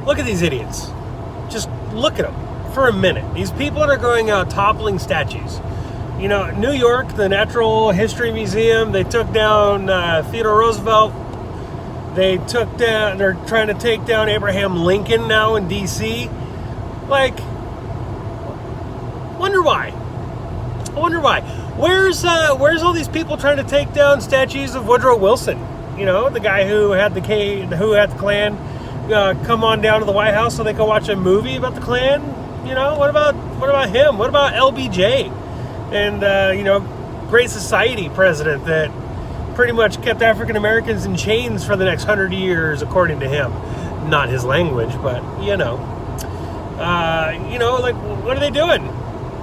Look at these idiots. Just look at them for a minute. These people that are going out toppling statues. You know, New York, the Natural History Museum, they took down Theodore Roosevelt. They're trying to take down Abraham Lincoln now in D.C. Like, wonder why. I wonder why. Where's all these people trying to take down statues of Woodrow Wilson? You know, the guy who had the Klan come on down to the White House so they could watch a movie about the Klan. You know, what about him? What about LBJ and Great Society president that pretty much kept African Americans in chains for the next 100 years, according to him. Not his language, but like, what are they doing?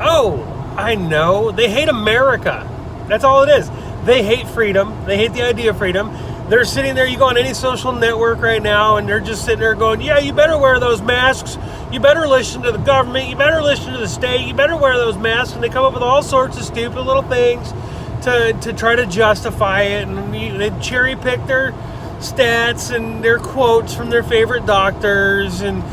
Oh, I know. They hate America. That's all it is. They hate freedom. They hate the idea of freedom. They're sitting there, you go on any social network right now, and they're just sitting there going, yeah, you better wear those masks. You better listen to the government. You better listen to the state. You better wear those masks. And they come up with all sorts of stupid little things to try to justify it. And they cherry pick their stats and their quotes from their favorite doctors and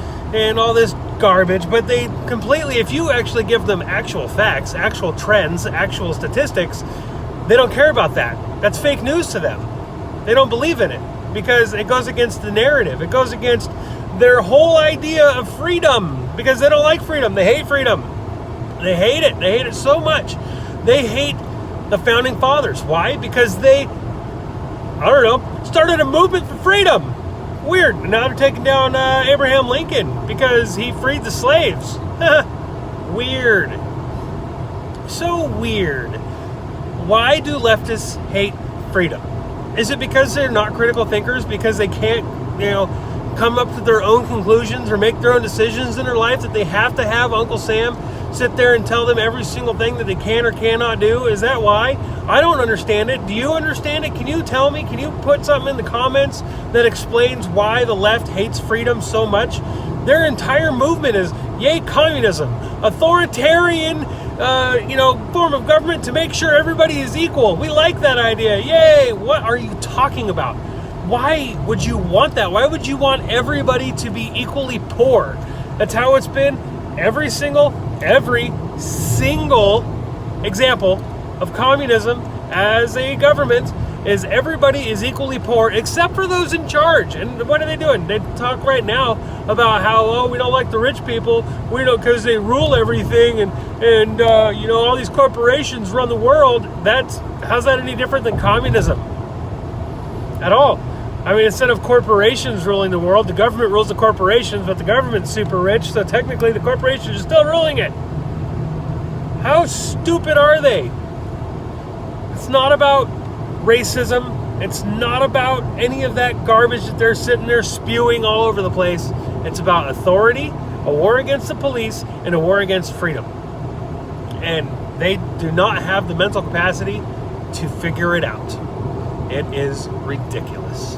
all this garbage. But they completely, if you actually give them actual facts, actual trends, actual statistics, they don't care about that. That's fake news to them. They don't believe in it because it goes against the narrative. It goes against their whole idea of freedom because they don't like freedom. They hate freedom. They hate it. They hate it so much. They hate the founding fathers. Why? Because they, started a movement for freedom. Weird. And now they're taking down Abraham Lincoln because he freed the slaves. Weird. So weird. Why do leftists hate freedom? Is it because they're not critical thinkers? Because they can't, come up to their own conclusions or make their own decisions in their life that they have to have Uncle Sam sit there and tell them every single thing that they can or cannot do? Is that why? I don't understand it. Do you understand it? Can you tell me? Can you put something in the comments that explains why the left hates freedom so much? Their entire movement is, yay, communism, authoritarian, form of government to make sure everybody is equal. We like that idea. Yay! What are you talking about? Why would you want that? Why would you want everybody to be equally poor? That's how it's been. Every single example of communism as a government is everybody is equally poor except for those in charge. And what are they doing? They talk right now about how, we don't like the rich people. We don't, because they rule everything and all these corporations run the world. How's that any different than communism? At all. I mean, instead of corporations ruling the world, the government rules the corporations, but the government's super rich, so technically the corporations are still ruling it. How stupid are they? It's not about racism. It's not about any of that garbage that they're sitting there spewing all over the place. It's about authority, a war against the police, and a war against freedom. And they do not have the mental capacity to figure it out. It is ridiculous.